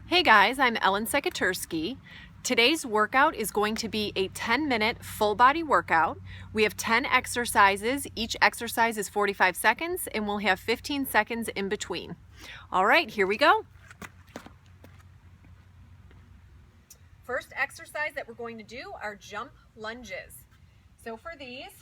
Hey guys, I'm Ellen Sekatursky. Today's workout is going to be a 10-minute full body workout. We have 10 exercises. Each exercise is 45 seconds and we'll have 15 seconds in between. All right, here we go. First exercise that we're going to do are jump lunges. So for these,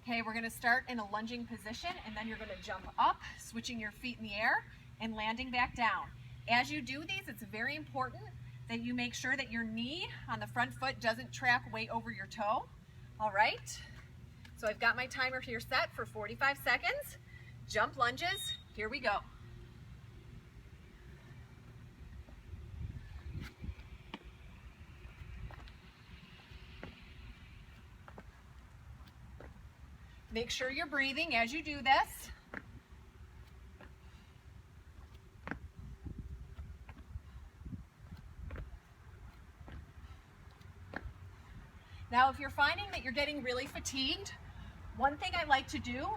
we're going to start in a lunging position and then you're going to jump up, switching your feet in the air and landing back down. As you do these, it's very important that you make sure that your knee on the front foot doesn't track way over your toe. All right, so I've got my timer here set for 45 seconds. Jump lunges, here we go. Make sure you're breathing as you do this. Now, if you're finding that you're getting really fatigued, one thing I like to do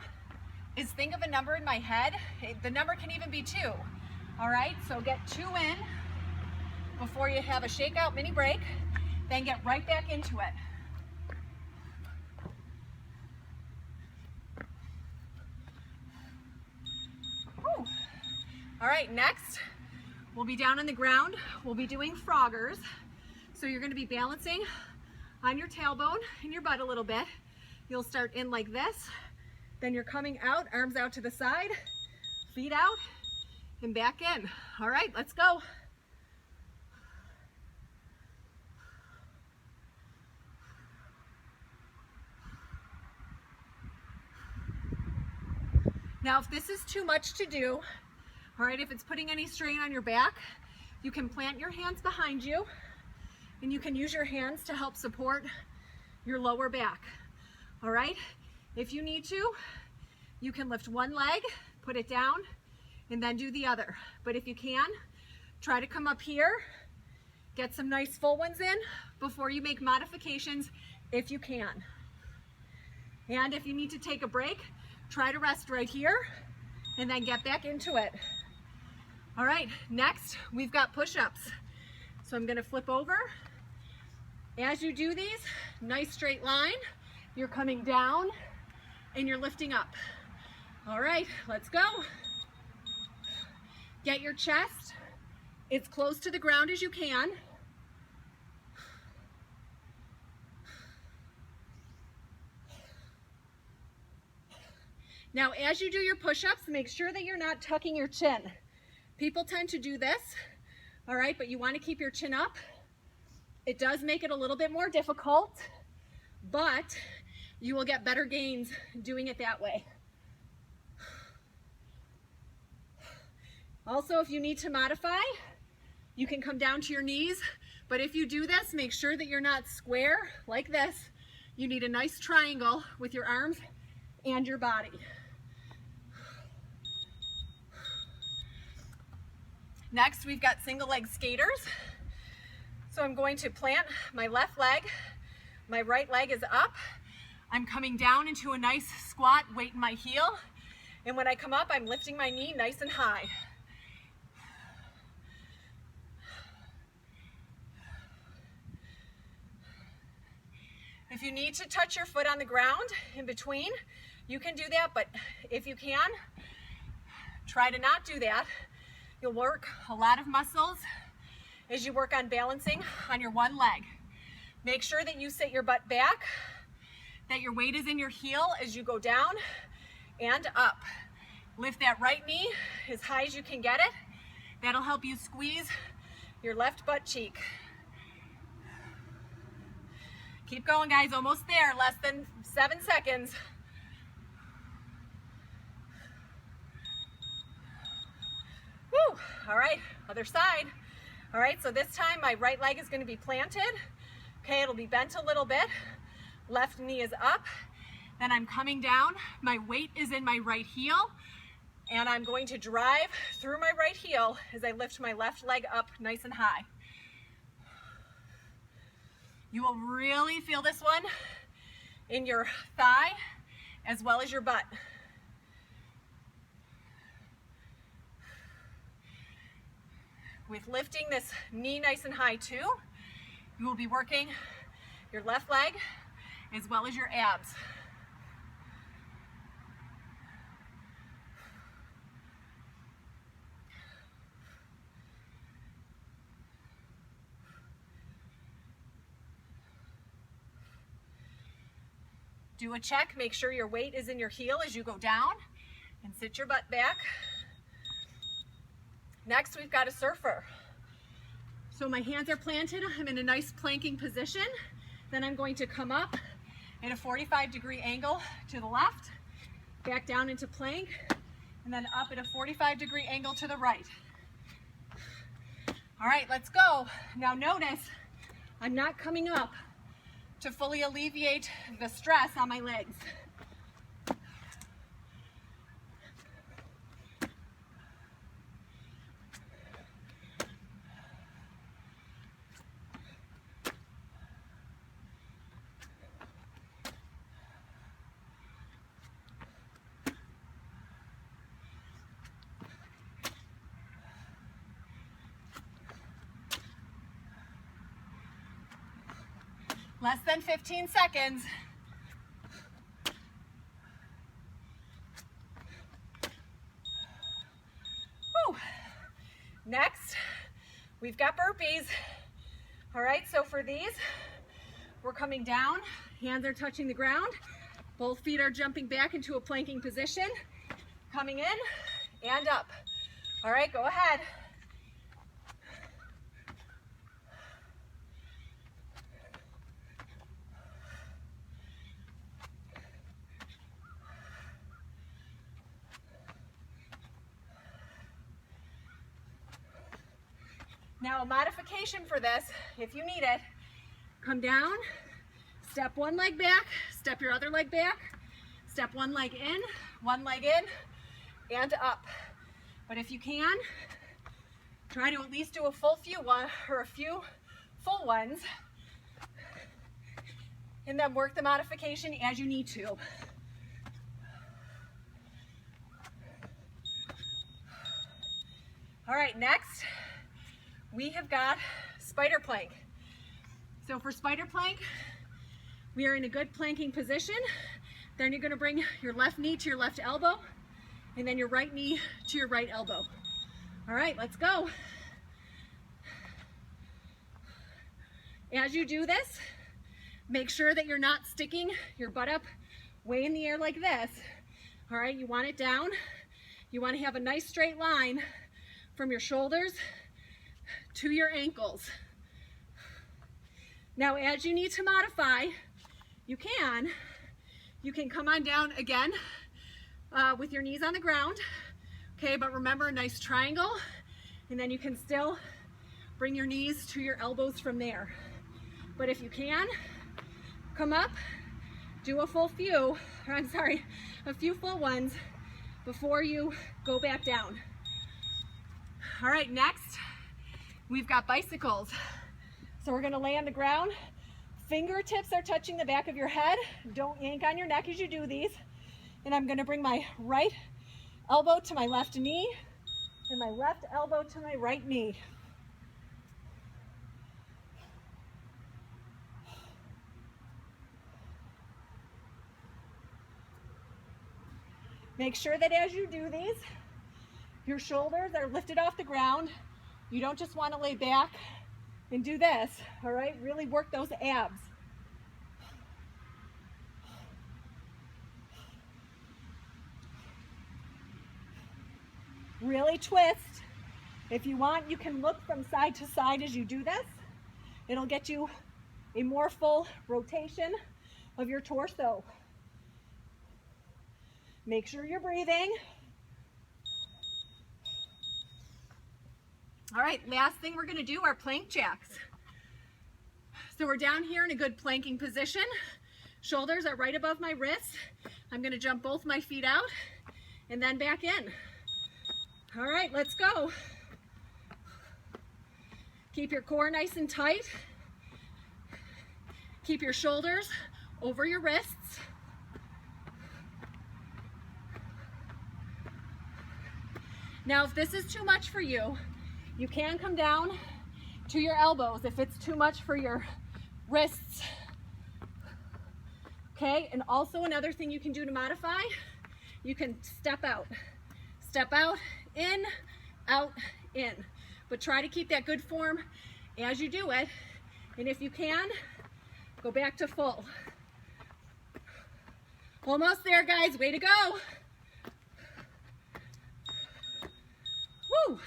is think of a number in my head. The number can even be 2. All right, so get 2 in before you have a shakeout mini break, then get right back into it. Whew. All right, next, we'll be down on the ground. We'll be doing froggers. So you're gonna be balancing on your tailbone and your butt a little bit. You'll start in like this, then you're coming out, arms out to the side, feet out, and back in. All right, let's go. Now, if this is too much to do, all right, if it's putting any strain on your back, you can plant your hands behind you and you can use your hands to help support your lower back. All right, if you need to, you can lift one leg, put it down, and then do the other. But if you can, try to come up here, get some nice full ones in before you make modifications if you can. And if you need to take a break, try to rest right here and then get back into it. All right, next we've got push-ups. So I'm gonna flip over. As you do these, nice straight line, you're coming down and you're lifting up. All right, let's go. Get your chest as close to the ground as you can. Now, as you do your push-ups, make sure that you're not tucking your chin. People tend to do this, all right, but you want to keep your chin up. It does make it a little bit more difficult, but you will get better gains doing it that way. Also, if you need to modify, you can come down to your knees, but if you do this, make sure that you're not square like this. You need a nice triangle with your arms and your body. Next, we've got single leg skaters. So I'm going to plant my left leg, my right leg is up. I'm coming down into a nice squat, weight in my heel. And when I come up, I'm lifting my knee nice and high. If you need to touch your foot on the ground in between, you can do that, but if you can, try to not do that. You'll work a lot of muscles as you work on balancing on your one leg. Make sure that you sit your butt back, that your weight is in your heel as you go down and up. Lift that right knee as high as you can get it. That'll help you squeeze your left butt cheek. Keep going, guys, almost there, less than 7 seconds. Woo, all right, other side. All right, so this time my right leg is gonna be planted. Okay, it'll be bent a little bit. Left knee is up. Then I'm coming down. My weight is in my right heel. And I'm going to drive through my right heel as I lift my left leg up nice and high. You will really feel this one in your thigh as well as your butt. with lifting this knee nice and high too. You will be working your left leg as well as your abs. Do a check, make sure your weight is in your heel as you go down, and sit your butt back. Next, we've got a surfer. So my hands are planted, I'm in a nice planking position. Then I'm going to come up at a 45-degree angle to the left, back down into plank, and then up at a 45-degree angle to the right. All right, let's go. Now notice, I'm not coming up to fully alleviate the stress on my legs. Less than 15 seconds. Whew. Next, we've got burpees. All right, so for these, we're coming down, hands are touching the ground, both feet are jumping back into a planking position, coming in and up. All right, go ahead. Now a modification for this, if you need it, come down, step one leg back, step your other leg back, step one leg in, and up. But if you can, try to at least do a few full ones, and then work the modification as you need to. All right, next, we have got spider plank. So for spider plank, we are in a good planking position. Then you're gonna bring your left knee to your left elbow, and then your right knee to your right elbow. All right, let's go. As you do this, make sure that you're not sticking your butt up way in the air like this. All right, you want it down. You want to have a nice straight line from your shoulders to your ankles. Now, as you need to modify, you can come on down again with your knees on the ground, okay, but remember a nice triangle, and then you can still bring your knees to your elbows from there. But if you can, come up, do a few full ones before you go back down. All right, next, we've got bicycles. So we're gonna lay on the ground. Fingertips are touching the back of your head. Don't yank on your neck as you do these. And I'm gonna bring my right elbow to my left knee and my left elbow to my right knee. Make sure that as you do these, your shoulders are lifted off the ground. You don't just want to lay back and do this, all right? Really work those abs. Really twist. If you want, you can look from side to side as you do this. It'll get you a more full rotation of your torso. Make sure you're breathing. All right, last thing we're gonna do are plank jacks. So we're down here in a good planking position. Shoulders are right above my wrists. I'm gonna jump both my feet out and then back in. All right, let's go. Keep your core nice and tight. Keep your shoulders over your wrists. Now, if this is too much for you, You can come down to your elbows if it's too much for your wrists. Okay, and also another thing you can do to modify, you can step out, in, out, in. But try to keep that good form as you do it. And if you can, go back to full. Almost there, guys, way to go. Woo!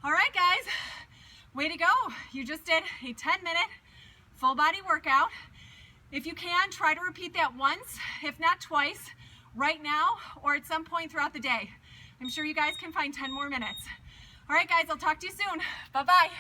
All right, guys, way to go. You just did a 10-minute full body workout. If you can, try to repeat that once, if not twice, right now or at some point throughout the day. I'm sure you guys can find 10 more minutes. All right, guys, I'll talk to you soon. Bye-bye.